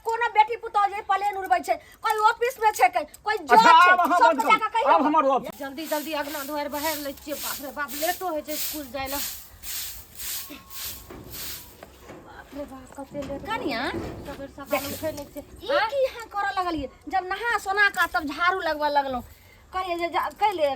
कोनो बेटी पुतौ जे प्लेन उड़बै छै, कोई ऑफिस में छै, कोई जॉब छै, सब जाके कहियो अब हमर ऑफिस जल्दी जल्दी अगना दुआर बहार ले छिए। बाप रे बाप लेटो होय छै स्कूल जाय ल। बाप रे बाप कते लेट कनिया सबेर सकाल उठै नै छै। ई की यहाँ करऽ लगलिए? जब नहा सोना का तब झाड़ू लगवा लगलो, कहिए जे कैले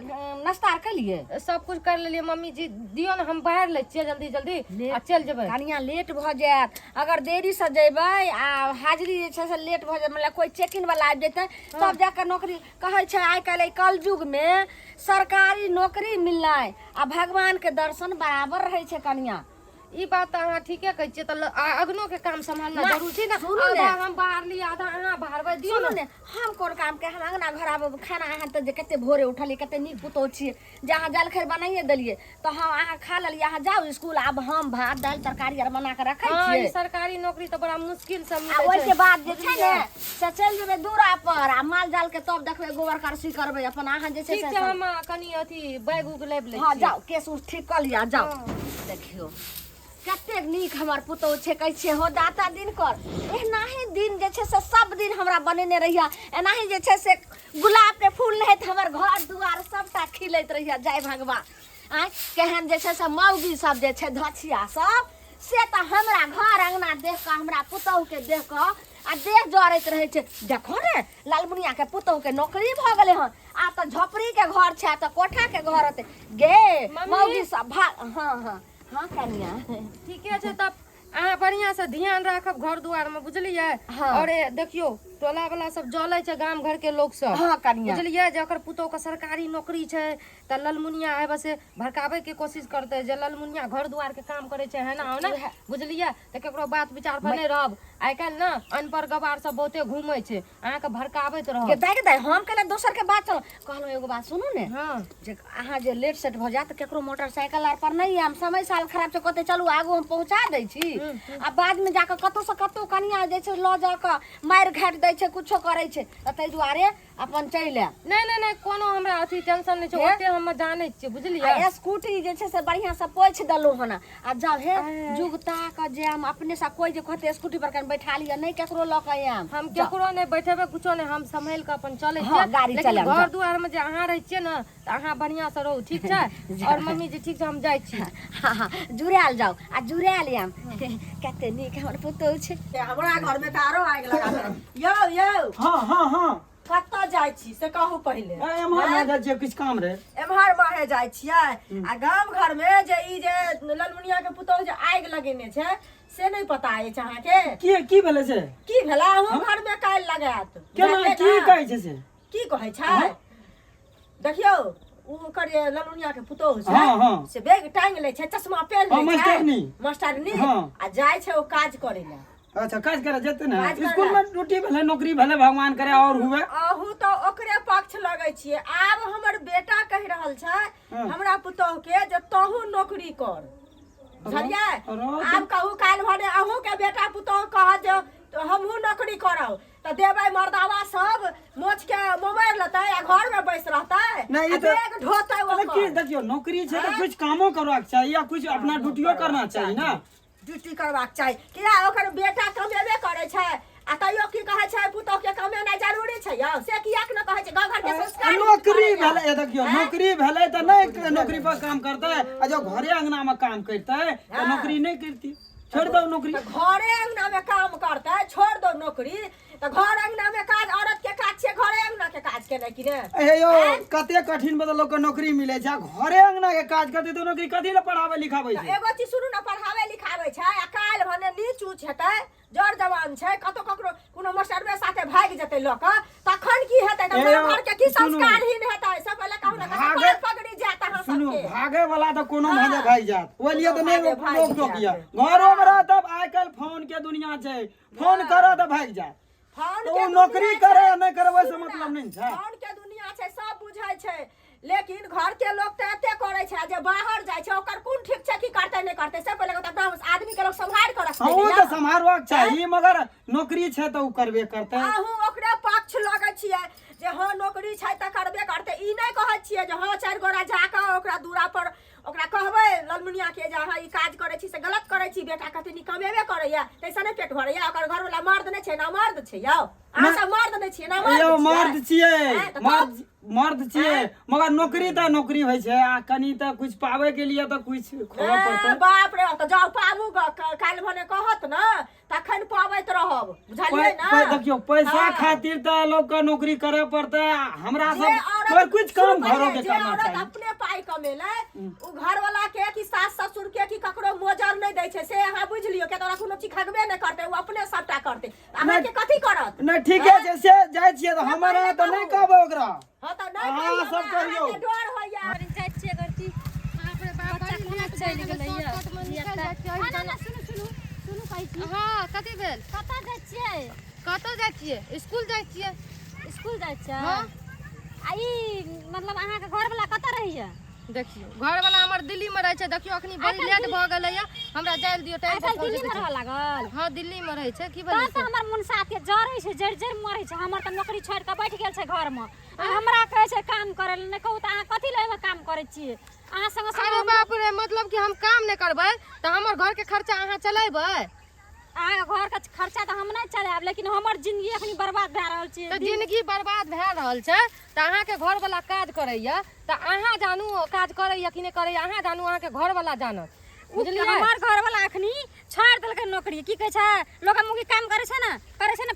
नाश्ता कैलिए? सब कुछ कर लेलिए मम्मी जी। दियो ना हम बाहर ले छिए जल्दी जल्दी आ चल जेबै। कनिया लेट भ जायत, अगर देरी से जेबै आ हाजिरी जे छै से लेट भ जाय, मतलब कोई चेकिंग वाला आबि जेतै तब जाके नौकरी कहै छै। आइ काल्हि कल युग में सरकारी नौकरी मिलनाइ आ भगवान के दर्शन बराबर रहे छै कनिया। ई बात अहाँ ठीके कहै छिए। त अगनो के काम संभालना जरूरी छै ना। सुनू ने, आधा हम बाहर ली आधा अहाँ बाहरबै दियो सुनू ना। ने, हम कोन काम के? हम अंगना घर आब खाना अहाँ त जे कते भोरे उठलिए, कते नीक पुतौ छिए जे अहाँ जलखै बनाइए देलिए त हम अहाँ खा लेलिए, अहाँ जाउ स्कूल। आब हम भात दाल तरकारी आर बना के रखै हाँ, छिए। ई सरकारी नौकरी तो बड़ा मुश्किल से आ मिलै ओइ छै। के बाद जे छै ने से चल जेबै दूरा पर आ माल जाल के तब देखबै गोबर करसी करबै अपन। अहाँ जे छै ठीक से छै हम कनी अथी बैग उग लेब ले हाँ छिए। जाओ, केस उस ठीक कर लिया, जाओ। देखियो कते नीक हमर पुतौ छै, कहै छियै हो दाता दिन कर। एनाही दिन जे छै से सब दिन हमरा बनेने रहिया, एनाही जे छै से गुलाब के फूल रहत हमर घर दुआर सबटा खिलैत रहिया। जय भगवान। आ केहन जे छै से मौगी सब जे छै धछिया सब से त हमरा घर अंगना देख के, हमरा पुतौ के देख के आ देह जरैत रहे छै। देखो रे लालमुनिया के पुतौ के नौकरी भ गेले हन, आ त झोपड़ी के घर छै, त कोठा के घर होते गे मौगी सब हाँ हाँ हाँ कनिया। ठीके छै तब अहाँ बढ़िया से ध्यान राखब घर दुआर में, बुझलिए? हाँ। और देखियो टोला वाला सब जलै छै गांव घर के लोग सब। हाँ कनिया। बुझलिए? जेकर पुतौ के सरकारी नौकरी छै त ललमुनिया आबे से भड़कावे के कोशिश करते जे ललमुनिया घर दुआर के काम करे छै, है ना? बुझलिए? त केकरो बात विचार पर नहीं रहब। आइ काल्हि ना अनपढ़ गवार सब बहुते घूमै छै, अहाँ के भड़कावैत रहब। के दाइ हम केना दोसर के बात चल कहलो। एगो बात सुनू ने, हाँ जे अहाँ जे लेट सेट भ जात केकरो मोटरसाइकिल आर पर नहीं हम, समय साल खराब छै, कहते चलू आगू हम पहुंचा दै छी आ बाद में जाके कतौ से कतौ कनिया जे छै ल जाके मार घाट दै छै, कुछो करे छै, तै दुआरे अपन चल आ। नहीं नहीं नहीं कोनो हमरा अथी टेंशन नहीं छै, ओते हम जानै छियै। बुझलिए? आ स्कूटी जे छै से बढ़िया से पोछ देलु हन आ जाओ हे जुगता के जे हम अपने से कोई जे कहते स्कूटी पर कन बैठा लिया, नहीं केकरो ल के आम। हम केकरो नहीं बैठेबे, कुछो नहीं, हम संभाल के अपन चले हाँ, गाड़ी लेकिन चलाएब, घर जाओ। दुआर में जे अहाँ रहे छिए ना त अहाँ बढ़िया से रहू, ठीक छै? और मम्मी जी ठीक छै हम जाय छी। हाँ हाँ जुड़ाल जाओ आ जुड़ाल आम। कते नीक हमर पुतौ छै। हमरा घर में तारो आगि लगा यो यो हाँ हाँ हाँ कत्ता जाय छी से कहू पहिले। एम्हर ना जाइ छियै, किछु काम रहे। एम्हर माहे जाय छियै आ गांव घर में जे ई जे ललमुनिया के पुतौह जे आगि लगेने छै से नहीं पता अछि अहाँ के? की भेले से? की भेला? अहूँ घर में काल्हि लगात केना की कहै छै से? की कहै छै? देखियो ओकर जे ललमुनिया के पुतौह छै हाँ, हाँ। से बैग टांग ले छै, चश्मा पहन हाँ, ले छै, मास्टरनी। मास्टरनी हाँ। आ जाय छै ओ काज करे ला। अच्छा काज करे जेते ना, काज करे। स्कूल में ड्यूटी भेले, नौकरी भेले, भगवान करे और हुए। अहू तो ओकरे पक्ष लगे छिए। आब हमर बेटा कह रहल छै हमरा पुतौह के जे तोहू नौकरी कर, बुझलिए? आब कहू काल्हि भने अहू के बेटा पुतौह कह जे हमहू नौकरी करब त देबै मर्दावा सब मोच के मोबाइल लेतै आ घर में बैस रहतै, नहीं, आ बैग ढोतै की ओकर। देखियो नौकरी छै तो कुछ कामो करवाक चाहिए या कुछ अपना ड्यूटियो करना चाहिए ना। ड्यूटी करबाक चाही, किया ओकर बेटा कमेबे करे छै आ तैयो की कहै छै पुतौह के कमेनाइ जरूरी छै यौ? से किया के न कहै छै? गाँव घर के संस्कार नौकरी भेले, ये देखियो नौकरी भेले त नहीं नौकरी पर काम करते आ जो घरे अंगना में काम करते तो नौकरी नहीं करती, छोड़ दो नौकरी। घरे अंगना में काम करते छोड़ दो नौकरी, तो घर अंगना में काज औरत के काज छै, घरे अंगना के काज केने कि ने? ए यो कते कठिन बदल लोग के नौकरी मिले छै, घरे अंगना के काज करते तो नौकरी कथी ले पढ़ावे लिखावे छै? एगो चीज सुनू न, पढ़ावे लिखावे छै आ काल्हि भने नीच ऊच हेतै, जड़ जवान छै, कतो ककरो कोनो मास्टरवे साथे भाग जेतै लोक, तखन की हेतै? त घर के की संस्कारहीन हेतै? सब पहिले कहू न, कते पगड़ी जात अहाँ सुनो सबके। भागे वाला तो कोनो भागे भाग जात, ओइ लिए तो नहीं भागे भाग लोग टोकिया। जात। घरों में रह तब आइ कल फोन के दुनिया छै, फोन करो तो भाग जात। फोन तो के नौकरी दुनिया करे छै, या नहीं करे वैसे सुनू न, मतलब नहीं छै। फोन के दुनिया छै, सब बुझै छै, लेकिन घर के लोग तो एते करे छै, जे बाहर जाय छै ओकर कोन ठीक छै, की करते नहीं करते से पहिले अपना आदमी के लोग संभाल कर रखते वो तो संभालवाक चाहिए, मगर नौकरी छै तो उ करबे करते। अहू ओकरे पक्ष लगे छियै जे हाँ नौकरी छै त करबे करते। ई नहीं कहै छियै जे हाँ चारि गोरा जाके ओकरा दूरा पर ओकरा कहबै ललमुनिया के जे अहाँ ई काज करै छी से गलत करै छी, बेटा कहते निकमेबे करैया तैसे नहि पेट भरैया, ओकर घरवाला मर्द नहि छै ना मर्द छै यौ, अहाँ सब मर्द नहि छियै ना यो मर्द मर्द छियै, छियै मर्द छियै, मगर नौकरी तऽ नौकरी होइ छै, आ कनी तऽ कुछ पावे के लिए तऽ कुछ खोलऽ पड़तै। बाप रे तऽ जाउ पाबू काल्हि भने कहत न तखन पाबैत रहब, बुझलियै ना। देखियो पैसा खातिर तऽ लोग के नौकरी करे पड़तै, हमरा सब कोई कुछ काम घरों के करना चाहिए। अपने पाई कमेले उ घर वाला के कि सास ससुर के कि ककरो मोजर नहि दै छै, से अहाँ बुझ लियौ के तोरा कोनो चीज खगबे नहि करतै, उ अपने सबटा करतै, अहाँ के कथी करत। नहीं ठीके छै, से जाइ छियै तऽ हमरा तऽ नहीं कहबै ओकरा। हां त नहीं अहाँ सब कहियौ डर होइया जाइ छियै करती बाप रे बाप बच्चा कोना चलि गेलैया सुनू कहै छी हां कथि भेल कतऽ जाइ छियै? कतऽ जाइ छियै? स्कूल जाइ छियै। स्कूल जाइ छियै? हाँ। आ ई मतलब अहाँके घरवाला कतऽ रहैया? देखियो घर वाला हमर दिल्ली में रहे छै, देखियो अखनी बड़ी लेट भ गेलैया, हमरा जाय दियो टाइम पर दिल्ली में रहऽ लागल। हां दिल्ली में रहे छै, की तब भेलै तऽ हमर मुनसा के जरै छै, जड़ जड़ मरै छै, हमर तऽ नौकरी छोड़ के बैठ गेल छै घर में, आ हमरा कहै छै काम करे ले, नहि कहू तऽ अहाँ कथि ले काम करे छियै? अहाँ संग अरे बाप रे, मतलब कि हम काम नहीं करबै तऽ हमर घर के खर्चा अहाँ चलेबै? अहाँ घर के खर्चा तऽ हम नहीं चलाएब, लेकिन हमर जिंदगी अखनी बर्बाद भए रहल छै। तो जिंदगी बर्बाद भए रहल छै तऽ अहाँ के घर वाला काज करैया तऽ अहाँ जानू काज करैया कि नहीं करैया, अहाँ जानू, अहाँ के घर वाला जानत, बुझलियै? हमर घर वाला अखनी छोड़ देलकै नौकरी, की कहै छै लोग मुगी काम करे छै ना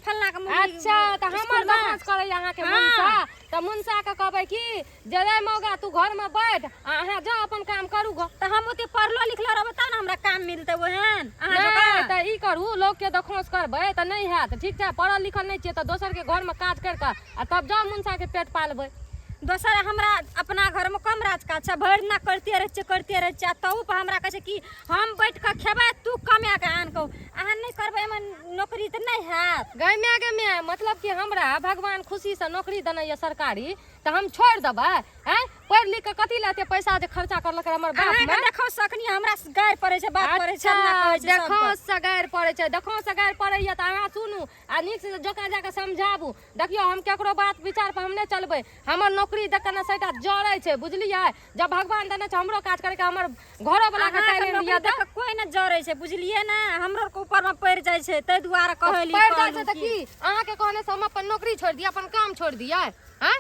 फलना के मुगी। अच्छा तऽ हमर दोकान करैया अहाँ के मुनसा, तऽ मुनसा के कहबै कि जे रे मौगा तू घर में बैठ, अहाँ जाओ अपन काम करू गो। तऽ हम ओते पढ़लो लिखलो रहबै तब ना हमरा काम मिलतै ओहन। अहाँ नहीं जकाँ तऽ ई करू, लोग के दखोस करबै तऽ नहीं हैत, ठीक छै? पढ़ल लिखल नहीं छियै तऽ दोसर के घर में काज कर के आ तब जाओ मुनसा के पेट पालबै। दोसर हमरा अपना घर में कम राज काज छै, भरि दिना करते रहै छियै, तहू पर हमरा कहै छै कि हम बैठ के खेबै तू कमा के आन कहू, अहाँ नहीं करबै एमे नौकरी तऽ नहीं हैत। गमे मतलब कि हमरा भगवान खुशी से नौकरी देने ये सरकारी, तो हम छोड़ देबै? हैं पढ़ लिख के कथी लेते पैसा जे खर्चा करलक हमर बाप अहाँ में? देखौ सखनी हमरा गाय पड़ै छै, बात पड़ै छै, अपना कहै छै देखो सगार पड़े छै, देखो सगार पड़े ये तऽ अहाँ सुनू आ नीक से जोका जाके समझाबू। देखियो हम केकरो बात विचार पर हम नहीं चलबै, हमर नौकरी देख के ना सैटा जड़ै छै, बुझलियै? जब भगवान देने छै हमरो काज करे के, हमर घरो वाला के टैलेंट दिया देख कोई ना जरै छै, बुझलियै ना? हमरो के ऊपर में पड़ जाय छै, तै दुआरे कहली पड़ जाय छै त की अहाँ के कहने से हम अपन नौकरी छोड़ दिया, अपन काम छोड़ दिया हैं?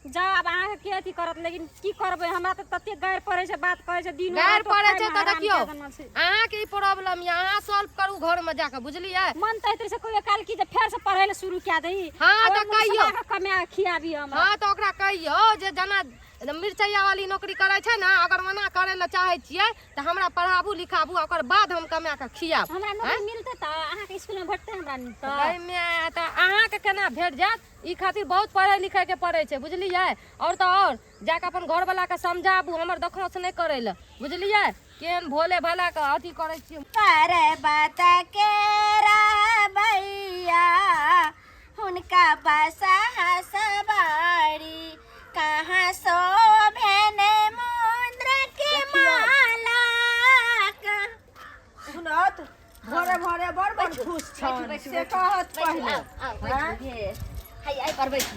जाओ अब अहाँ के अथी करत, लेकिन की करबै हमरा तऽ तते गायर पड़ै छै, बात कहै छै दिन गायर पड़े छै तऽ देखियो अहाँ के ई प्रॉब्लम ये, अहाँ सॉल्व करू घर में जाके, बुझलियै? मन तैतरी से कोई काल की जे फेर से पढ़ै ले शुरू कए दही। हाँ तऽ कहियो कमा खियाबी हम। हाँ तो ओकरा कहियो जे जना मिरचैया वाली नौकरी करे छै ना, अगर मना करे ला चाहे छियै तो हमरा पढ़ाबू लिखाबू, ओकर बाद हम कमा के खियाब। हमरा नौकरी मिलते त अहाँ के स्कूल में भेटते हमरा नहीं त में तो अहाँ के केना भेट जात, ई खातिर बहुत पढ़े लिखे के पड़े छै, बुझलियै? और तो और जाके अपन घर वाला के समझाबू, हमर दखोस नहीं करे ला, बुझलियै? केहन भोले भला के अथी करे छी। अरे बात के भैया हुनका बसा हसबाड़ी कहाँ सो भेने मुंद्र के माला। सुनत भरे भरे बड़ खुश छन से कहत पहिले हाय आई पर बैठ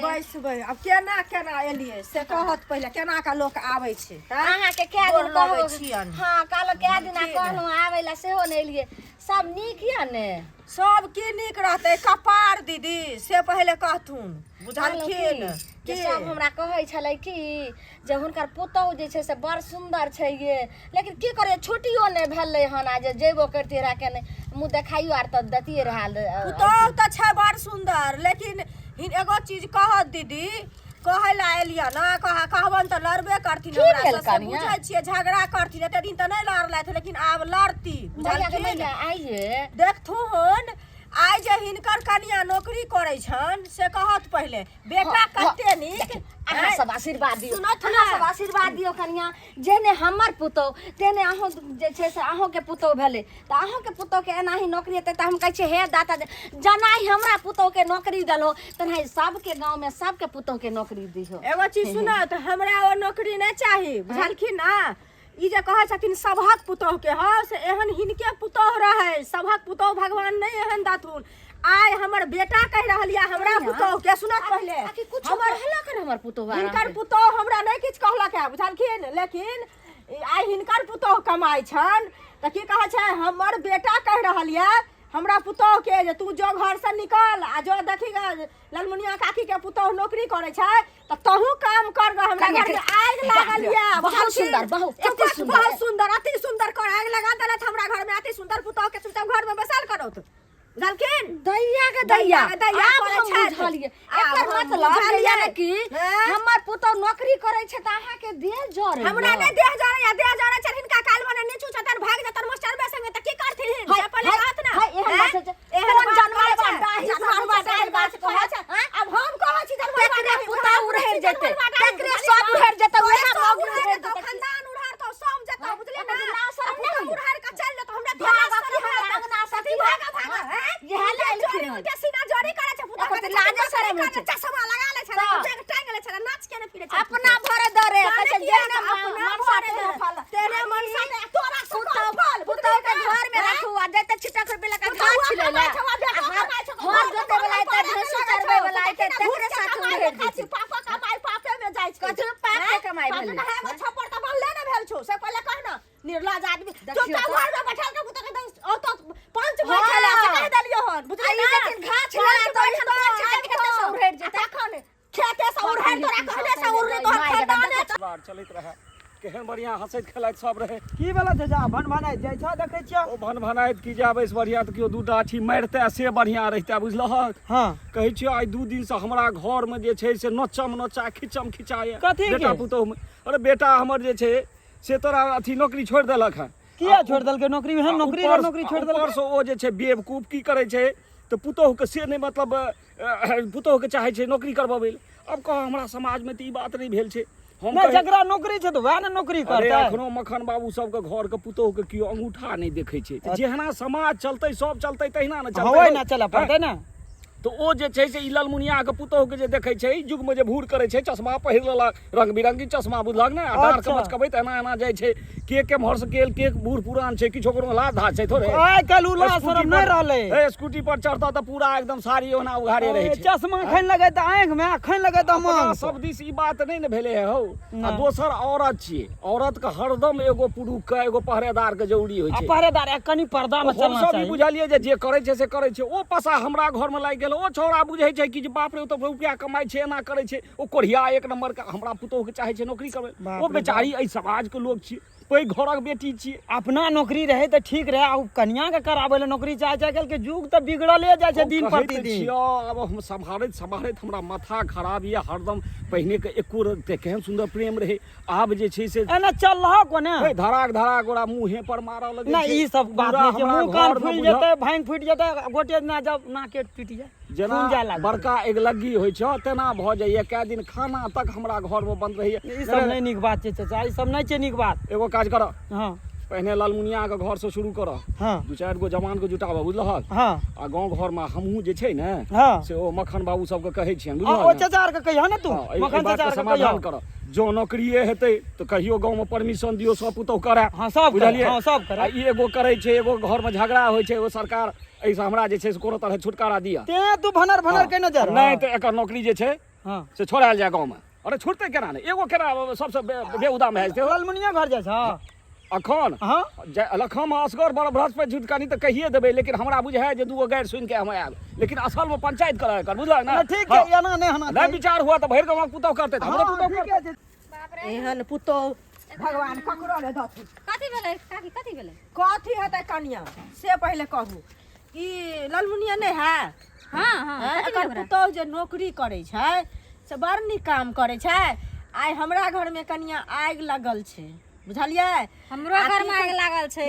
बैसबै। अब केना एलियै से कहत पहिले, केना का लोक आबै छै? अहाँ के क्या दिन लगै कहू छियन? हां कालो क्या दिन कहलहुं आबै ला सेहो नहीं एलियै, सब नीक या ने? सब की नीक रहतै कपार दीदी से पहिले कहथुन, बुझलखिन कि सब हमरा कहै छलै कि जे हुनकर पुतौह जे छै से बड़ सुंदर छै ये, लेकिन की करे छुट्टियो नहीं भेलै हन, आज जेबो करते रहा के मुंह देखाइयो आर त दतिए रहा। पुतौह त छै बड़ सुंदर, लेकिन एगो चीज कहत दीदी, कहै ला एलिया ना, कहबन त लड़बे करथिन हमरा से, बुझै छियै झगड़ा करथिन, एते दिन त नहीं लड़लथि लेकिन आब लड़ती, बुझलखिन? आइए देखथुन आइ जे हिनकर कनिया नौकरी करे छन से कहत पहिले बेटा कते नीक। अहाँ सब आशीर्वाद दियो, अहाँ सब आशीर्वाद दियो कनिया, जेने हमर पुतौह तेने अहों जे छै से अहों के पुतौह भेले, त अहों के पुतौह के एना ही नौकरी हेतै त हम कहै छियै हे दाता जनाई हमरा पुतौह के नौकरी देलो तनाही सबके गांव में सबके पुतौह के नौकरी दियो। एगो चीज सुनत, हमरा वो नौकरी नहीं चाही, बुझलखिन ना? ई जे कहै छथिन सभक पुतौह के ह से एहन हिनके पुतौह रहे, सभक पुतौह भगवान नहीं एहन दाथुन। आय हमर बेटा कह रहल या हमरा पुतोह के सुनत पहले आखिर कुछ कहला कर हमर पुतोह हिनकर पुतोह हमरा नहीं किछ कहलक है बुझलखिन लेकिन आय हिनकर पुतोह कमाई छन त की कहै छै हमर बेटा कह रहल या हमरा पुतोह के जे तू जो घर से निकल आ जो देखी ललमुनिया काकी के पुतोह नौकरी करे छै त तहू काम कर ग हमरा घर में आग लागल या बहुत सुंदर बहुत सुंदर अति सुंदर कर आग लगा देलत हमरा घर में अति सुंदर पुतोह के चुपचाप घर में बैसल करो त बुझलखिन दैया के दैया दैया आब हम बुझलिए एकर मतलब दैया ने कि हमर पुतोह नौकरी करे छै त अहाँ के देह जरे हमरा ने देह जरे छै हिनका काल भने नीचू छतन भाग जतन मास्टर बे संगे त की करथिन से पहले बात ना एहन जानवर बात कहै छै अब हम कहै छी जानवर पुतोह उड़ै जेते तकरे सब उड़ै जेते ओहे मग उड़ै तो खानदान उड़ार तो सब जता बुझले ना सब उड़ार का चल त हमरा भाग अंगना सती भाग यह ले के सीना जोड़ी करे छै पुतोह के लाजे सरे में चश्मा लगा ले छै जग टांग ले छै नाच के ने फिरे छै अपना भरे दरे कैसे जेने अपना भरे दरे तेरे मन से तोरा पुतोह के घर में रखू आ जते छिटक रुपए लगा घाट छिले ला घर जोते वाला त भैंसु चरबे वाला त तकरे साथ उड़े दी पापा कमाई पापे में जाय छै कछु पाप के कमाई भेल है छप्पर त बनले न भेल छौ से पहले कह न निर्लज आदमी चुपचाप घर में बैठल के पुतोह के ओ तो पंच बैठल से कह देलियो हन बुझली लेकिन घाट छिले तो एहन खेते से उड़े जेते एखन खेते से उड़े तोरा कहले से उड़े तो खेदाने बार चलैत रहे केहन बढ़िया हंसैत खेलाइत सब रहे की वाला चाचा भन भनाइत जाइ छ देखै छियै ओ भन भनाइत की जाबे से बढ़िया त कियो दूटा अथी मारते से बढ़िया रहते बुझलहक हां कहै छियै आइ 2 दिन से हमरा घर में जे छै से नचम नचा खिचम खिचाय कथी बेटा पुतोह में अरे बेटा हमर जे छै से तोरा अथी नौकरी छोड़ देलक है किया छोड़ देलकै नौकरी में नौकरी छोड़ देलकै ऊपर से ओ जे छै बेवकूफ की करे छै तो पुतोह के से नहीं मतलब पुतोह के चाहे छै नौकरी करबाबै अब कह हमरा समाज में त ई बात नहीं भेल छै हम ना जकरा नौकरी छै त वह ने नौकरी अरे करतै एखनो मखन बाबू सब के घर के पुतोह के कियो अंगूठा नहीं देखे छै जेहना समाज चलतै सब चलतै तहिना न चलतै होय ना चले पड़तै ना तो ओ जे छै से ई ललमुनिया के पुतोह के जे देखै छै युग में जे भूर करे छै चश्मा पहिर लेलक रंग बिरंगी चश्मा बुझलक ने आधार के मचकबै त एना जाइ छै के भर सकेल के बूढ़ पुरान छै किछो कोनो लाज धाज छै थोड़े आइ काल उला शरम नहीं रहले ए स्कूटी पर चढ़ता त पूरा एकदम साड़ी ओना उघारे रहे छै चश्मा खैन लगे त आंख में खैन लगे त मन सब दिस ई बात नहीं ने भेले है हो आ दोसर औरत छियै औरत के हरदम एगो पुरुष के एगो पहरेदार के जरूरी होइ छै पहरेदार कनी पर्दा में चलना सब चाहिए बुझलिए जे करे छै से करे छै ओ पसा हमरा घर में लागि गेल ओ छौड़ा बुझै छै कि जे बाप रे तो रुपया कमाई छै एना करे छै ओ कोढ़िया एक नंबर के हमरा पुतोह के चाहे छै नौकरी करबै ओ बेचारी एहि समाज के लोग छियै पैघ घरक बेटी छियै अपना नौकरी रहे त ठीक रहे आ कन्या के कराबै ले नौकरी चाहे कल के युग त बिगड़ले जाय छै दिन प्रतिदिन अब हम संभालैत हमरा माथा खराब ये हरदम पहिने के एको केहन सुंदर प्रेम रहे आब जे छै से एना चलह कोने धराक ओरा मुंहे पर मारऽ लगे ना ई सब बात नहीं छै मुंह कान फूल जेतै भांग फूट जेतै गोटे ना जब नाके टूट जाय जेना बड़का एगलग्गी होइ छै तेना भ जाइए कै दिन खाना तक हमरा घर में बंद रहैए ई सब नहीं नीक बात छै चाचा ई सब नहीं छै नीक बात एगो काज कर हां पहले लालमुनिया के घर से शुरू कर हां 2-4 गो जवान के जुटाबा बुझलहक हां आ गांव घर में हमहू जे छै ने हां से ओ मखन बाबू सब के कहै छियन ओ बुझलहक चाचा आर के कहियो ना तू मखन चाचा के समाधान कर जो नौकरीए हेतै तो कहियो गांव में परमिशन दियो सब पुतौ करे हां सब बुझलिए हां सब करे ई एगो करे छै एगो घर में झगड़ा होइ छै एगो सरकार ऐसा हमरा जे छै से कोनो तरह छुटकारा दिया ते तू भनर के नजर नहीं तो एकर नौकरी जे छै हां से छोड़ायल जाय गांव में अरे छुटते केना ने एगो केना सबसे बेउदा में है लालमुनिया घर जाइ छ अखन हां लखम असगर बड़ बृहस्पति झुटकानी तो कहिए देबै लेकिन हमरा बुझाय जे दूगो गैर सुन के हम आएब लेकिन असल में पंचायत करे कर बुझल ना ठीक है एना नहीं होना नहीं विचार हुआ तो भैर गांव पुतौ करते हमरो पुतौ करते एहन पुतोह भगवान ककरो ने दथु कथी भेलै काकी कथी भेलै कथी हेतै कन्या से पहले कहू ई ललमुनिया नहीं है हां हां एकर पुतोह जे नौकरी करे छै से बड़ नीक काम करे छै आइ हमरा घर में कन्या आगि लगल छै बुझलिए हमरो घर में आगि लागल छै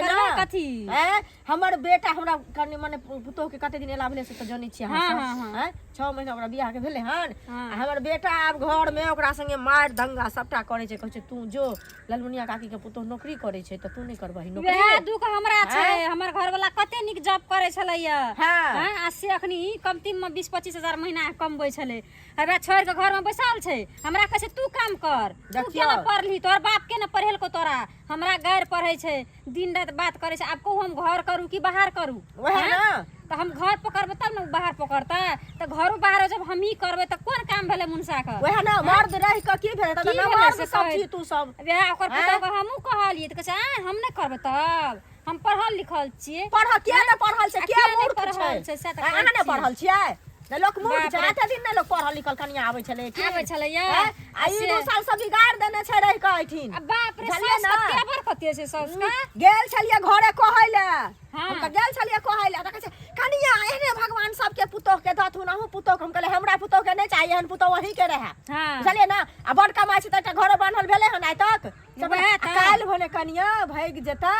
ना कथी हैं हमर बेटा हमरा कन्या माने पुतोह के कते दिन एला भेले से त जानै छियै हां हैं 6 महीना हमरा बियाह के भेले हन हमर बेटा आब घर में ओकरा संगे मार दंगा सबटा करे छै कहै छै तू जो ललमुनिया काकी के पुतोह नौकरी करे छै त तू नहीं करबही नौकरी वह दुख हमरा छै हमर घर वाला कते कते नीक जॉब करे छलैया हाँ। हैं आ से अखनी कमती में 20-25 हजार महीना कमबै छले हमरा छोड़ के घर में बैसल छै हमरा कहै छै तू काम कर तू देखियौ। केना पढ़ली तोर बाप के न पढ़ेल को तोरा हमरा गैर पढ़ै छै दिन रात बात करे छै आब कहू हम घर करू कि बाहर करू वह ना तो हम घर पकड़बै तब न बाहर पकड़तै तो घरो बाहर जब हम ही करबै तो कोन काम भेलै मुनसा के वह ना मर्द रह के की भेल त की ना भेलै मर्द से सब कहै? छी तू सब वएह ओकर पुतौ के हमहू कहलियै त कहै छै हम नहि करबै तब हम पढ़ल लिखल छियै पढ़ के ना पढ़ल छै आ के किया नहि मूर्ख पढ़ल छै छै, से तऽ अहाँ कहै ने छियै। पढ़ल छियै ना लोक मूर्ख बाप छै रे। आते दिन ना लोक पढ़ल लिखल कनिया आबै छलै की आबै छलैया हैं? आ ई 2 साल सब बिगाड़ देने छै रह के ऐठिन आ बाप रे बुझलियै सास ना? कते बर कते छै सास का गेल छलिए घरे कहै ले हाँ। हम त गेल छलिए कहै ले त कहै छै कनिया एहने भगवान सबके पुतोह के दथुन अहू पुतोह के हम कहले हमरा पुतोह के नहीं चाहिए हन पुतोह वही के रहे हाँ। बुझलिए ना आ बड़ कमाई छै त एकटा घरे बान्हल भेले हन आइ तक सब वएह तऽ। काल भने कनिया भाग जेतै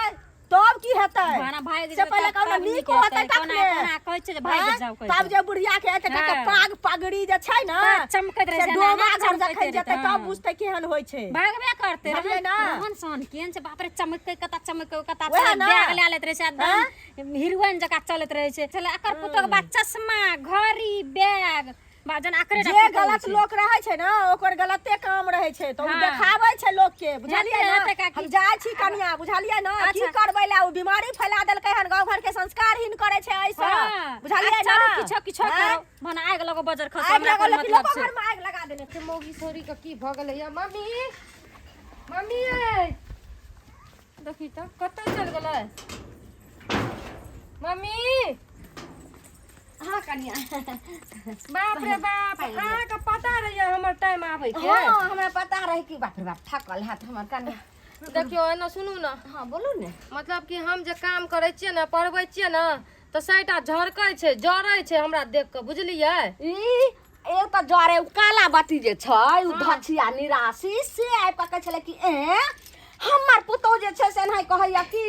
तब की हेतै भाना भागि से जेतै, पहिले तब कौनो तब नीक नीक होतै हेतै, तखने कोना कहै छै जे भागि हैं? जाउ कहै तब छै। जे बुढ़िया के एक के हाँ। पाग पगड़ी जे छै ना तऽ चमकैत रहै से छै, डोमा ना, घर चमकैत जखन रहै जेतै छै, तब हाँ। बुझतै केहन होइ छै भागबे करते बुझलियै ना? मोहन सोहन केहन छै बाप रे चमकै कता चमकै कता वएह ना? बैग ले लेत रहे छै एकदम हीरोइन जका चलत रहे छै चले एकर पुतोह के बाद चश्मा घड़ी बैग बाजन आकरे जे गलत लोक रहै छै ना ओकर गलते काम रहै छै तो उ हाँ। देखाबै छै लोक के बुझलियै हेतै, ना हेतै काकी। हम जाइ छी कनिया बुझलियै ना की अच्छा। करबै ला उ बीमारी फैला देलकै हन गांव घर के संस्कारहीन करे छै ऐसा हाँ। बुझलियै अच्छा, ना किछो किछो हैं? करो भना आग लगो बजर खस आगि हमरा कोन लगल कि मतलब लोको छै घर में आगि लगा देने के मौगी छोरी के की भ गेलै या मम्मी मम्मी ए देखी त कतै चल गेलै मम्मी हाँ कनिया बाप रे बाप अहाँ के पता रहैया हमर टाइम आबै के हाँ हमरा पता रहे कि बाप रे बाप थकल है हमर कनिया देखियो एना सुनू ना हाँ बोलू ने मतलब कि हम जे काम करै छियै ना पढ़बै छियै ना तऽ साइटा झरकै छै जरै छै हमरा देख के बुझलियै ई एक तो जरे उ काला बाती जे छै उ धछिया निराशी से आइ पकै छले कि ए हमर पुतौह जे छै से नहीं कहैया कि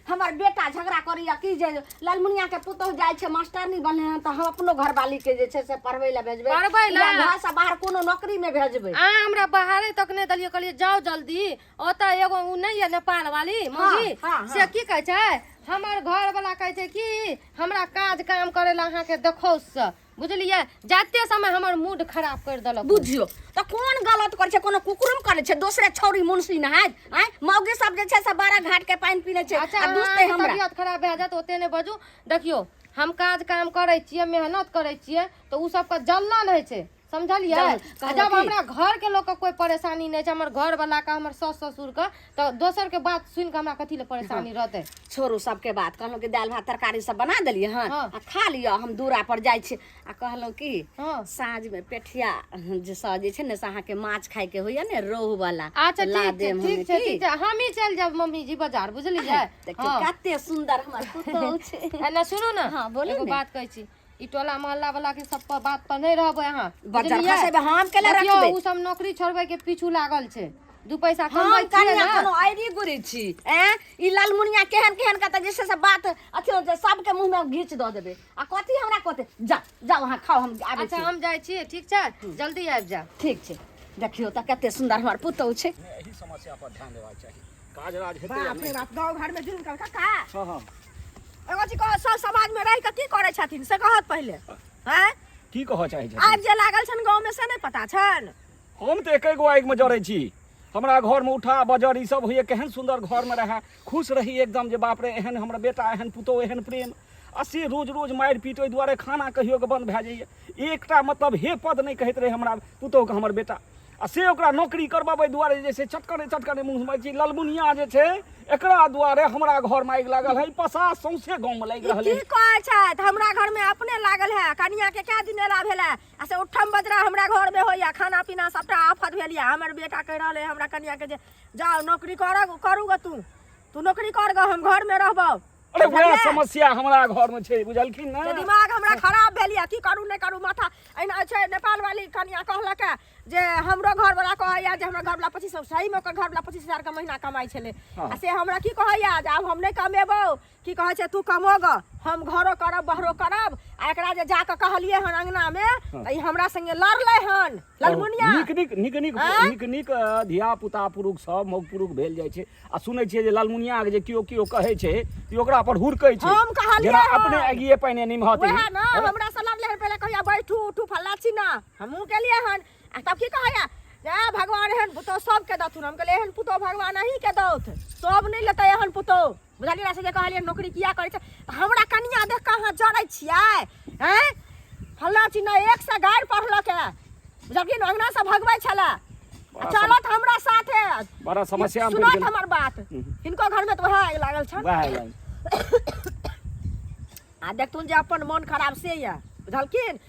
हमर बेटा झगड़ा करैया कि जे लालमुनिया के पुतौह जाय छै मास्टरनी बने हैं तो हम अपनो घरवाली के जे छै से पढ़बै ला भेजबै पढ़बै ला? या घर से बाहर कोनो नौकरी में भेजबै आ हमरा बाहरे तक नहीं दलियो कहलिए जाओ जल्दी ओतऽ एगो उ नहीं है नेपाल वाली मौगी हाँ, हाँ। से की कहै छै हमर घर वाला कहै छै कि हमरा काज काम करे ला अहाँ के देखौ से बुझलियै जाते समय हमर मूड खराब कर देलक बुझियो तो कौन गलत करे छै कोनो कुकुरम करे छै दोसरे छौरी मुंशी न है आय मौगी सब जे छै से 12 घाट के पानी पीने छै अच्छा आ दुसते अहाँके हमरा तबियत खराब भए जात ओते नहि बाजू देखियो हम काज काम करै छियै मेहनत करै छियै तो उ सबके जलन होइ छै समझलियै जलन, आ कहलक जब की? हमरा घर के लोग के कोई परेशानी नहीं छै हमर घर वाला का हमर सास ससुर का तो दोसर के बात सुन के हमरा कथी ले परेशानी रहते छोरू सबके बात कहलहुँ कि दालि भात तरकारी सब बना देलियै हन हाँ। आ खा लिअ हम दूरा पर जाइ छी आ कहलहुँ कि हाँ। साँझ में पेठिया जे जे छै ने से अहाँके माछ खाय के होइया ने रोहु वाला अच्छा तो ला ठीक छै देम ठीक हमे छै की? ठीक छै हम ही चल जाब मम्मी जी बाजार बुझलियै देखियौ कते सुंदर हमर पुतौह छै एना सुनू ना हाँ, बोलू एगो ने। बात कहै छी ई टोला मोहल्ला वाला के सब पर बात पर नहीं रहबै अहाँ बजार बुझलियै? खसेबै, हम केले देखियौ, रखबै? उ सब नौकरी छोड़बै के पीछू लागल छै 2 पैसा हम कमाइ छियै कनिया ना कोनो आइरी गुरी छी ई लालमुनिया केहन केहन का जे छै से बात अथी होते सबके मुंह में घीच दऽ देबै आ कथी हमरा कहते जा जाओ अहाँ खाओ हम आबै अच्छा छी हम जाइ छी ठीक छै जल्दी आबि जा ठीक छै देखियो तऽ कते सुंदर हमर पुतौह छै एही समस्या पर ध्यान देबाक चाही काज राज हेतै या बाप रे नहि? बाप गांव घर में जुलम कर का हाँ हाँ एगो चीज कह सब समाज में रह के की करे छथिन से कहत पहिले हैं की कहऽ चाहै छथिन आग जे लागल छन गांव में से नहीं पता छन हम तऽ एके गो आगि में जरै छी हमरा घर में उठा बजर ई सब होइए केहन सुंदर घर में रहे खुश रही एकदम जे बाप रे एहन हमर बेटा एहन पुतौह एहन प्रेम आ से रोज रोज मारि पीट ओहि दुआरे खाना कहियो के बंद भए जाइए एकटा मतलब हे पद नहीं कहैत रहे हमरा पुतौह के हमर बेटा आ से ओकरा नौकरी करबाबै दुआरे जे छै चटकने मुँह मारै छी ललमुनिया जे छै एकरा दुआरे हमरा घर में आगि लागल है पसा सौंसे गाँव में लागि रहल की है कहै छथि हमरा घर में अपने लागल है कनिया के क्या दिन एला भेलै आ से उठम बजरा हमरा घर में होइया खाना पीना सबटा आफत भेल या हमर बेटा कह रहले हमरा कनिया के जे जाओ नौकरी करू ग तू नौकरी कर ग हम घर में रहबौ अरे वह समस्या हमरा घर में छै बुझलखिन जे ना दिमाग हमरा खराब भेल या की करू नहीं करू माथा एना छै नेपाल वाली कनिया कहलक जे हमरो घर वाला कहैया जे हमरा घर वाला 25 सही में ओकर घर वाला 25,000 का महीना कमाई छले हाँ। आ से हमरा की कहैया जे आब हम नहीं कमेबौ की कहै छै तू कमोग हम घरो करब बहरो करब आ एकरा जे जाके कहलिए हन अंगना में त ई हमरा संगे लड़ले हन ललमुनिया नीक धिया पुता पुरुष सब मौग पुरुष भेल जाइ छै आ सुनै छियै जे लालमुनिया के जे कियो कहै छै कि ओकरा पर हुरकै छै हम कहलिए जेना अपने आगिए पहिने निमहत वएह ना हमरा से लड़ले हन पहले कहिया बैठू उठू फल्ला चिना हमहू केलिए हन आ तब की कहैया जय भगवान एहन पुतो सबके दथुन हम कहलिए एहन पुतो भगवान अहीं के दौथ सब नहीं लेते एहन पुतो बुझलिए ना से जे कहलिए नौकरी किया करे छै हमरा कनिया देख के अहाँ जड़ै छियै हैं फल्ला चिना एक से गाड़ पढ़लक है बुझलिए ना अंगना से भगबै छला चलत हमरा साथे बड़ा समस्या में सुनत हमर बात हिनको घर में तो वह आग लागल छ आ देखथुन जे अपन मन खराब से या बुझलखिन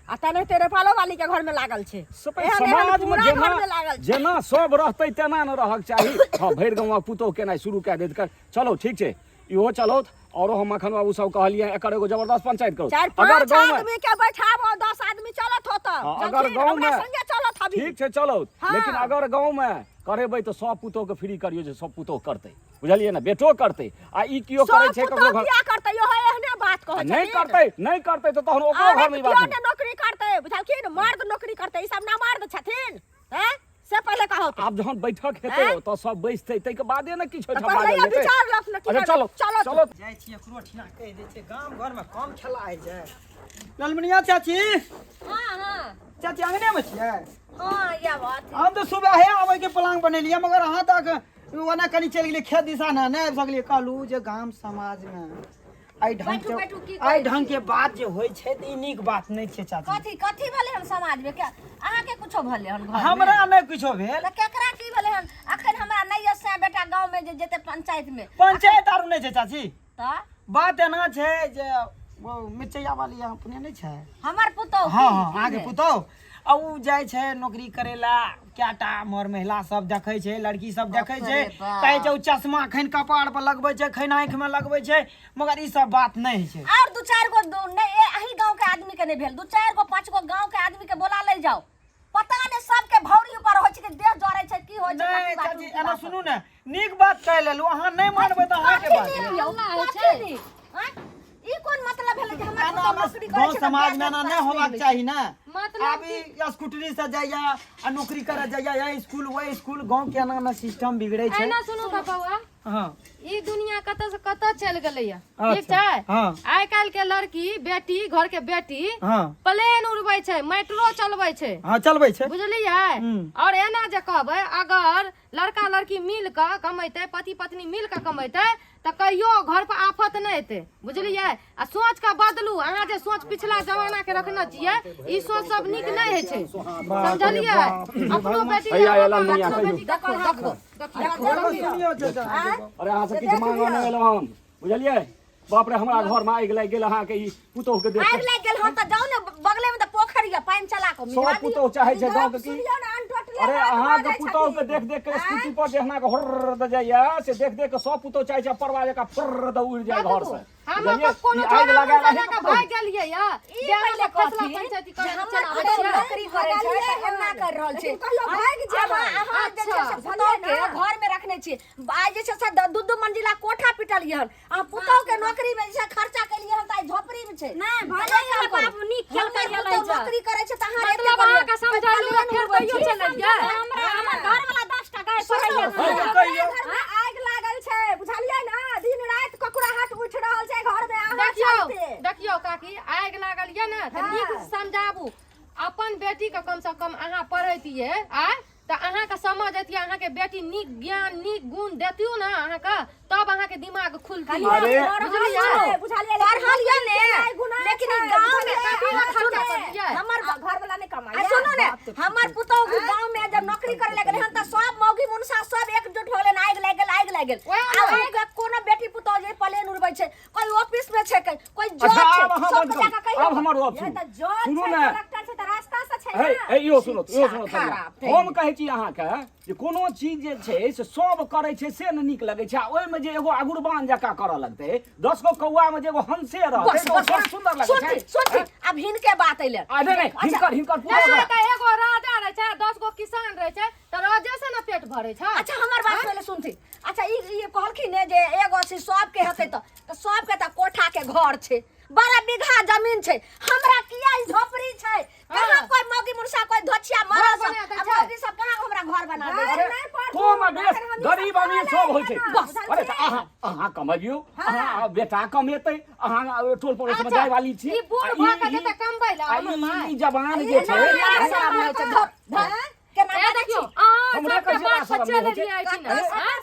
आ तने तेरे पालो वाली के घर में लागल छै समाज में जेना सब रहतै तेना न रहक चाही हां भरि गांव पुतोह केनाइ शुरू कए देत कर चलो ठीक छै इहो चलो औरो हम मखन बाबू सब कहलिए एकर एगो जबरदस्त पंचायत करो अगर गांव में आदमी के बैठाबो 10 आदमी चलत होत अगर गांव में संगे चलत हबी ठीक छै चलो लेकिन अगर गांव में करेबै तो सब पुतोह के फ्री करियो जे सब पुतोह करतै बुझलिए ना बेटो करतै आ ई कियो करै छै ककरो घर क्या करतै यो एहने बात कहै छै नहीं करतै तो तहन ओकरो घर में बात नहीं नौकरी करतै बुझलखिन मर्द नौकरी करतै ई सब ना मर्द छथिन हैं से पहले कहो आप जहन बैठक हेतै तो सब बैसतै तै के बादे न किछ होय छै पहले विचार लख न अच्छा चलो चलो जाइ छी एकरो ठिना कह दे छै गांव घर में कम खेलाइ छै ललमनिया चाची हां हां चाची अंगने में छियै हां या बात हम तो सुबह है आवे के प्लान बनेलिए मगर अहाँ तक ओना कनी चल गेलिए खेत दिशा ना नहीं आबि सकलिए कहलू जे गांव समाज में आई ढंग के बात जे होय छै त ई नीक बात नहीं छै चाची कथी भेलै हम समाज में क्या अहाँ के कुछो भेलै हन घर हमरा नहीं कुछो भेल त केकरा की भेलै हन अखन हमरा नहीं से बेटा गांव में जे जेते पंचायत में पंचायत आरो नहीं छै चाची त बात एना छै जे वो मिर्चैया वाली अपने नहीं छै हमर पुतौ हां हां आगे पुतौ आ उ जाय छै नौकरी करेला क्याटा मोर महिला सब देखै छै लड़की सब देखै छै कहै छै उ चश्मा खैन कपाड़ पर लगबै छै खैन आंख में लगबै छै मगर ई सब बात नहीं छै और दू चार गो नहीं अही गांव के आदमी के नहीं भेल दू चार गो पांच गो गांव के आदमी के बोला ले जाओ पता नहीं सबके भौरी ऊपर होय छै कि देह जरै छै की होय छै नहीं चाची एना सुनू ने नीक बात कह लेलु अहाँ नहीं मानबै त अहाँ के बात है ई कोन मतलब भेलै जे हमरा नौकरी करे छै समाज में ना नहीं होबाक चाही ना मतलब अभी स्कूटरी से जाइया आ नौकरी करे जाइया या स्कूल वो स्कूल गांव के ना सिस्टम बिगड़ै छै एना सुनू बाबा हां ई दुनिया कत से कत चल गेलै ठीक छै आइ काल के लड़की बेटी घर के बेटी प्लेन उड़बै छै मेट्रो चलबै छै हां चलबै छै बुझलियै और एना जे कहबै अगर लड़का लड़की मिल के कमैते पति पत्नी मिल के कमैते त कहियो घर पर आफत नहीं एते बुझलियै आ सोच के बदलू अहाँ जे सोच पिछला जमाना के रखने छियै ई सोच सब नीक नहीं है छै समझलियै अपनो बेटी देखो अरे अहाँ से किछ मांगो नहीं एलो हम बुझलियै बाप रे हमरा घर में आगि लागि गेल अहाँ के ई पुतोह के देख आगि लागि गेल हम त जाऊ ने बगले में त पोखर या पानी चला के सब पुतोह चाहे छै गांव के की अरे अहाँ के पुतोह के देख देख के स्कूटी पर जेहना के होर द जाइया से देख देख के सब पुतोह चाहे छै परवा जका फर द उड़ जाय घर से हम कोनो आगि लगा रहे के भाग गेलियै या जे पहले फैसला पंचायती करे चलाबै छै नौकरी करे छै एना कर रहल छै भाग जेबा अहाँ जे छै से पुतोह के घर में रखने छी आइ जे छै से दू मंजिला कोठा पिटल यहन आ पुतोह के नौकरी में जे खर्चा केलियै हन त आई झोपड़ी में छै नहीं भले बाप नीक खेल के गेलै नौकरी करे छै त अहाँ मतलब अहाँ के समझालू फेर कहियो चलै जा हमरा हमर घर वाला 10 टा गाय पड़ै आग लागल छै बुझलियै ना दिन रात ककुराहट उठ रहल छै घर में देखियो काकी आग लागल ये ना त नीक समझाबू अपन बेटी के कम से कम अहाँ पढ़ैतियै आ त अहाँ के समझ एतियै अहाँ के बेटी नीक ज्ञान नीक गुण देतियो ना अहाँ के तब अहाँ के दिमाग खुलती बुझलियै पढ़लियै ने लेकिन गांव में हमर घर वाला ने कमाई सुनो ने हमर पुतोह गांव में जब नौकरी करे लगे हन त सब मौगी मुनसा सब एकजुट होले आग लाग गेल आ कोनो बेटी पुतोह जे प्लेन उड़बै छै कोई ऑफिस में छै कोई जॉब छै सब जगह कहियो अब हमर बात सुनू ने कलेक्टर छै त रास्ता से छै ए इहो सुनो हम कहै छी अहाँ के जे कोनो चीज जे छै से सब करै छै से न नीक लगै छै ओइ में जे एगो अगुरबान जका करऽ लगतै 10 गो कौआ में जे एगो हंसे रहतै तो बहुत सुंदर लगै छै सुन अब हिनके बात अइले आ नहीं हिनकर पूरा एगो राजा रहे छै 10 गो किसान रहे छै त रोजे से न पेट भरे छै। अच्छा हमार बात पहले सुनथी। अच्छा ये कहलखिन ने जे एगो से सबके हेतै त सबके त कोठा के घर छै, 12 बीघा जमीन छै, हमरा किया ई झोपड़ी छै? कहां कोई मौगी मुर्सा कोई धोछिया मरल सब अब मौगी सब कहां हमरा घर बना दे? तो बेस गरीब अमीर सब होइ छै। अरे त अहाँ कमबियो, अहाँ बेटा कमेतै, अहाँ टोल पड़ोस में जाय वाली छी। ई बूढ़ भऽ के जेतै कमबै ला हमर माय। ई जवान जे छै केना देखियो हमरा सबके कहियो बात आशा सच्चे नहि ले होइ छै। आई छी ना।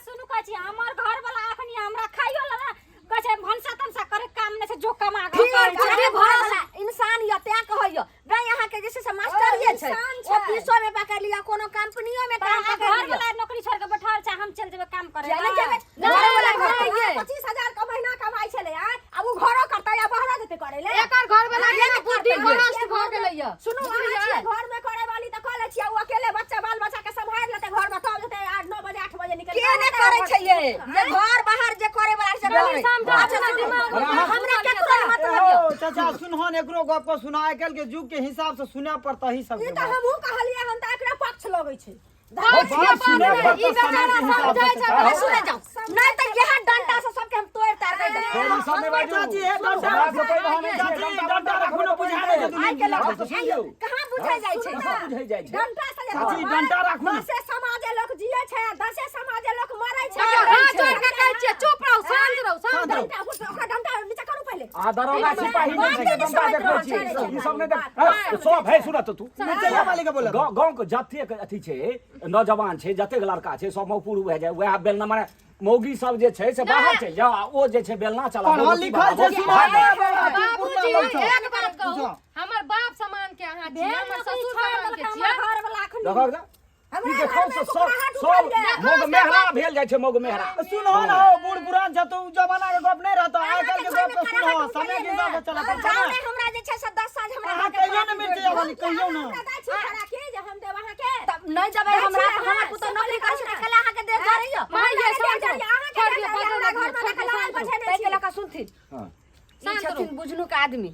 सुनू कहै छी हमर घर वाला अखनी हमरा खाइयो ला ना कहै छै भनसा तनसा करे काम नै छै जो कमा के ठीक छै भरोसा इंसान या त्या कहइयो गई यहां के जैसे से मास्टर ये छै ऑफिसो में पकड़ लिया, कोनो कंपनियों में काम घर पकड़ लिया। वाला नौकरी छोड़ के बैठल छै, हम चल जेबै काम करे। चले जेबै घर वाला कहइए 25,000 का महीना कमाई छले आ अब उ घरो करतै या बहरा देतै करे ले। एकर घर वाला के ना बुद्धि भ्रष्ट भ गेलै य। सुनू अहाँ छियै घर में करे वाली त कह ले छियै, उ अकेले बच्चा बाल बच्चा के संभाल लेतै घर में, तब जेतै 8-9 बजे 8 बजे निकल के ने करे छै ये जे घर बाहर जे करे वाला से करे। समझा अच्छा दिमाग हमरा केकरो मतलब चाचा सुनहन एकरो गप को सुना, आइ काल्हि के युग के हिसाब से सुने पड़ता ही सब ई त हमहु कहलियै हम त एकरा पक्ष लगै छै। बात सुने पड़ता समय के हिसाब से। सुने जाओ नहीं तो यहां डंडा से सबके हम तोड़ तार कर देब। तेरी सब में बाजू चाची हे डंडा समाज से पैदा होने छै, चाची डंडा रखनो बुझा नै छै आइ के लग तो सुनियौ कहां बुझाई जाइ छै? बुझै जाइ छै। डंटा से चाची डंडा राखू। 10 समाजे लोग जियै छै, 10 समाजे लोग मरै छै। हां जोड़ के कहै छियै चुप रहू, शांत रहू, शांत रहू। डंटा ओकरा डंटा नीचे करू पहले। आ दरोगा सिपाही नहीं छै, डंडा देखै छी ई सब नहीं देख सब है। सुन तू नीचे वाले के बोला गांव के जते अथी छै नौजवान छै, जते लड़का छै सब मौपूर भए जाए, वएह बेलना माने मौगी सब जे छै से बाहर चलि जाओ, ओ जे छै बेलना चला पढ़ल लिखल छै बाबूजी एक बात कहू, हमर बाप समान के अहाँ छियै, हमर ससुर समान के छियै। घर वाला अखनी देखो ई देखौ से सब मोग मेहरा भेल जाइ छै, मोग मेहरा। सुनो ना बूढ़ पुरान जतो जमाना के गप नहीं रहता, आइ काल्हि के गप को सुनो समय के हिसाब से चला पड़ता गांव है। में हमरा जे छै से 10 साल हमरा अहाँ कहियो न मिर्ची वाली कहियो ना हम देब अहाँ के तब नहीं जबै हमरा हमर पुतो नौकरी करे छै कला अहाँ के दे जा रही हो। माय ये अहाँ सब के घर में देखलाल बचे तै के लका सुनथि हां ई छथिन बुझनुक आदमी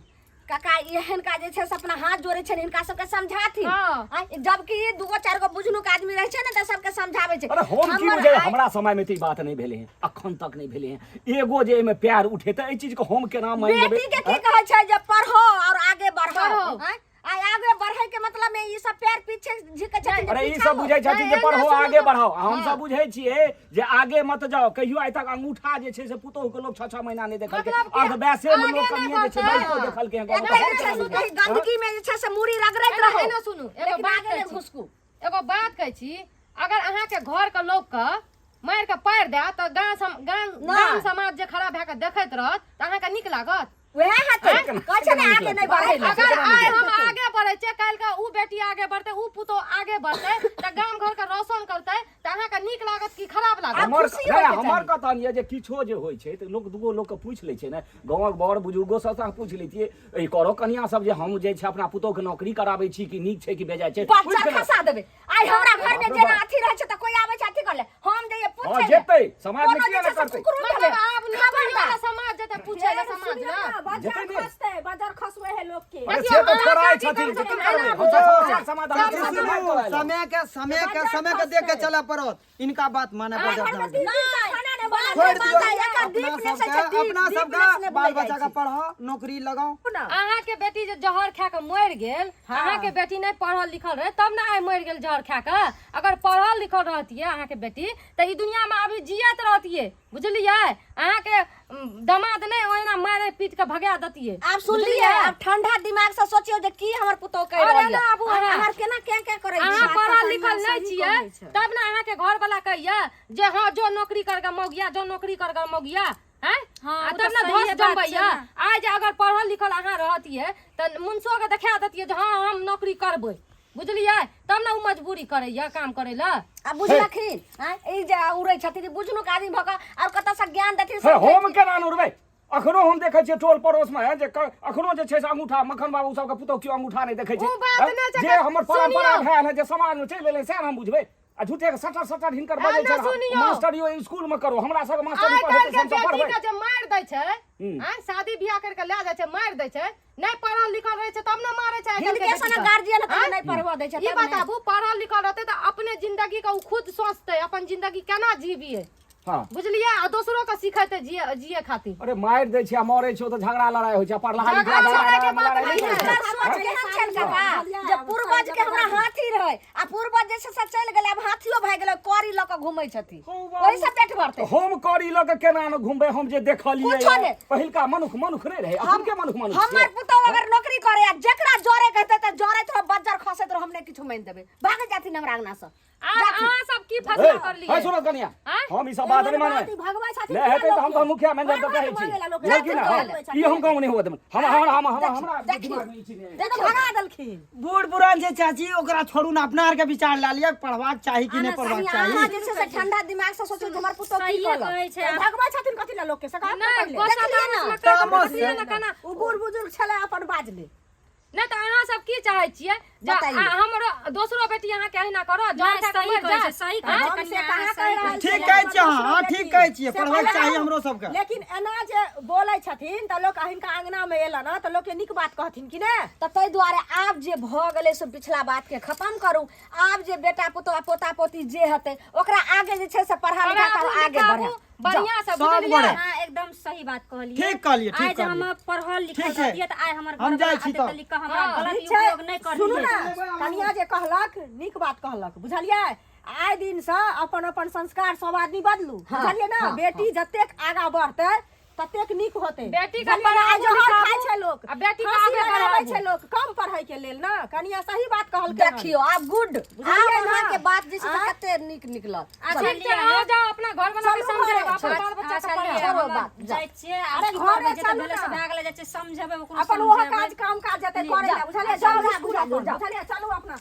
काका एहन का जे छै से अपना हाथ जोड़े छै इनका सबके समझाथि। हाँ। जबकि ये 2-4 गो बुझनुक आदमी रहे छै ने त सबके समझावे छै। अरे हम की बुझे हमरा समय में तो ई बात नहीं भेले हैं, अखन तक नहीं भेले हैं। एगो जे में प्यार उठे त ए चीज को हम केना मान लेबे? बेटी के की कहै छै जे पढ़ो और आगे बढ़ो। आय आगे बढ़े के मतलब में ई सब पैर पीछे झुके छै। अरे ई सब बुझै छथिन जे पढ़ो आगे बढ़ाओ, हम सब बुझै छियै जे आगे मत जाओ। कहियो आइ तक अंगूठा जे छै से पुतोह के लोग 6-6 महीना नहीं देखल के, अर्ध वैसे में लोग कनिए जे छै बैठ के देखल के गंदगी में जे छै से मुड़ी रगड़ैत रहो। एना सुनू एगो बात कहै छी, एगो बात कहै छी, अगर अहाँ के घर के लोग के मार के पैर दे त गांव समाज जे खड़ा भए के देखैत रहत त अहाँ के नीक लागत? वह हाथे कहै छै ने आगे नहीं बढ़े। अगर आइ हम आगे बढ़े छै, काल का ऊ बेटी आगे बढ़ते, ऊ पुतो आगे बढ़ते त गांव घर के रोशन करते त अहाँ के नीक लागत कि खराब लागत? हमर कथन ये जे किछो जे होइ छै त लोग दूगो लोग के पूछ लै छै ने, गांव के बड़ बुजुर्गो सब से पूछ लै छियै। ई करो कन्या सब जे हम जे छै अपना पुतो के नौकरी कराबै छी कि नीक छै कि बेजाय छै, बच्चा खसा देबे। आइ हमरा घर में जेना अथी रहे छै त कोई आबै छै अथी कर ले, हम जे ये पूछे जेतै समाज में किया न करतै? मतलब आब नौकरी वाला समाज जते पूछे ला समाज ना बाजार खसते, बाजार खसवे है लोग के। अरे से तो छोड़ाई छथिन कि की करबै? हम सब समाधान समय के देख के चला पड़त, इनका बात माने पड़त। अपना सबका बाल बच्चा का पढ़ो नौकरी लगाओ। अहाँ के बेटी जे जहर खा के मर गेल, अहाँ के बेटी नहीं पढ़ल लिखल रहे तब ना आइ मर गेल जहर खा के। अगर पढ़ल लिखल रहतिए अहाँ के बेटी त ई दुनिया में अभी जियत रहतिए, बुझलिए? अहाँ के दामाद नहीं ओहिना मारे पीट के भगा दतिए। आप सुन लिए, अब ठंडा दिमाग से सोचियो जे की हमर पुतो कह रहल है। आबू हमर केना क्या करे छी? अहाँ पढ़ल लिखल नहीं छियै तब ना अहाँ के घर वाला कहिया जे हां जो नौकरी कर के मौगिया, जो नौकरी कर के मौगिया हैं। हां तब ना धस जमबैया। आज अगर पढ़ल लिखल अहाँ रहतिए त मुंसो के देखा दतिए जे हां हम नौकरी करबै, बुझलिए? तब ना उ मजबूरी करैया काम करे ला। अब बुझलखिन हां ई जे उड़ै छथिन बुझनुक आदमी भका और कत से ज्ञान देथिन हे हम केना नुरबै? अखनो हम देखै छियै टोल पड़ोस में जे अखनो जे छै से अंगूठा मखन बाबू सब के पुतौ कियो अंगूठा नहीं देखै छै। उ बात नै छै जे हमर परंपरा है ने जे समाज में चलि एलै से हम बुझबै। आ झूठे के सटर हिनकर बजे ना छै सुनियो। मास्टरियो स्कूल में करो हमरा सब मास्टरी आइ पढ़े काल्हि छै के हम सब बेटी पढ़बै के जे मारि दै छै आ शादी बियाह करके ले जाइ छै मारि दै छै नहीं पढ़ल लिखल रहे छै तब ना मारे छै आइ काल्हि के हिनके बेटी सन के। गार्जियन आँय? नहीं पढ़वा दै छै ई तब ने। बताबू पढ़ल लिखल रहते तो अपने जिंदगी के उ खुद सोचते अपन जिंदगी केना जीविए हां बुझलिए आ दोसरो के सिखाते जिए खातिर। अरे मारि दै छै आ मरे छै तो झगड़ा लड़ाई होइ छै पढ़ला लिखला झगड़ा के बात लड़ाई नहीं नहीं है। छै। सोच केहन छल काका जे पूर्वज के हमरा हाथी रहे आ पूर्वज जे छै से चलि गेलै अब हाथियो भाग गेलै कौड़ी ल के घुमै छथि ओही से पेट भरते। हम करी लऽ के केना न घुमबै हम जे देखलिए कुछो नहि। पहिलका मनुख नहीं रहे अब के मनुख हमर पुतौ अगर नौकरी करे आ जेकरा जोरे कहते त जोरैत रह बज्जर खसैत रह हमने किछु मान देबे भाग जाथिन हमरा अंगना से। अहाँ सब की फैसला कर है लिए सुनो कनिया आँय? हम ई सब बात नहीं माने भगवान छथिन ले हेतै त हम तो मुखिया मैनेजर तो कहै छी लेकिन ई हम गाँव नहीं हुआ देबन हमरा दिमाग में ई चीज नहीं देखो भगा देलखिन। बूढ़ पुरान जे चाची ओकरा छोड़ू ना अपना आर के विचार ला लिया पढ़वाक चाही कि नहीं पढ़वाक अहाँ चाही। जे छै से ठंडा दिमाग से सोचू हमर पुतौ की सहिए करल। कहै छै भगवान छथिन कथी ला लोग के सका नहीं देखलियै ना, कना उ बूढ़ बुजुर्ग छले अपन बाजले। नहीं तो अहाँ सब की चाहे छियै जे बताइए। हमरो दोसरो बेटी अहाँ के अहिना करो नहीं, जौन सही कहै छै सही कहै छै हम कनिया, से कहाँ सही कहि रहल ठीक छियै कहै हमर छियै अहाँ, दोसरो हाँ, बेटी। ठीक कहै छियै, से पढ़बाक पढ़ाई चाही हम। हमरो सबके। लेकिन एना जे बोलै छथिन त लोग हिनका अंगना में एला ना त लोग के नीक बात कहथिन कि ने। त तै दुआरे आब जे भ गेलै से पिछला बात के खत्म करू। आब जे बेटा पुतौ पोता पोती जे हेतै ओकरा आगे जे छै से पढ़ा लिखा कर आगे बढ़े। बढ़िया से सब बुझलिए बढ़े। हाँ एकदम सही बात कहलिए। ठीक कहलिए, ठीक आइ जे हम कहलिए। पढ़ल लिखल ठीक है। रहतियै त आइ हमर हम घर जाइ वाला छी आते तऽ। त लिख हमरा गलत ठीक छै, उपयोग नहीं सुनू करलियै। ना कनिया जे कहलक नीक बात कहलक बुझलियै। आइ दिन से अपन अपन संस्कार सब आदमी बदलू बुझलियै ना। बेटी जतेक आगा बढ़तै ततेक नीक होतै। बेटी का बुझलियै ना, पढ़ाबू, जहर लिखाबू। खाइ छै लोग आ बेटी का फांसी आगे लगाबै बढ़ाबू। छै लोग कम पढ़ाई के लेल ना। कनिया सही बात कहलकै हन। देखियो आब गुड आब बुझलियै अहाँ ना? के बात जे छै से आँय? कते नीक निकलत। ठीक छै आ जाओ अपना घर बना के चलू समझाओ घरे, अपन बाल बच्चा के चलिए, पढ़ाओ। छोड़ो हम बात, जा। जाइ छियै आ अरे की घरे करबै जे चलू भेलै से ना। भए गेलै जाइ छियै समझेबै ओकरो अपन ओहो समझेबै। काज काम काज जते जा, करे ला बुझलियै। जाओ समझा स्कूल बुझा अपन, जाओ। बुझलियै चलू अपना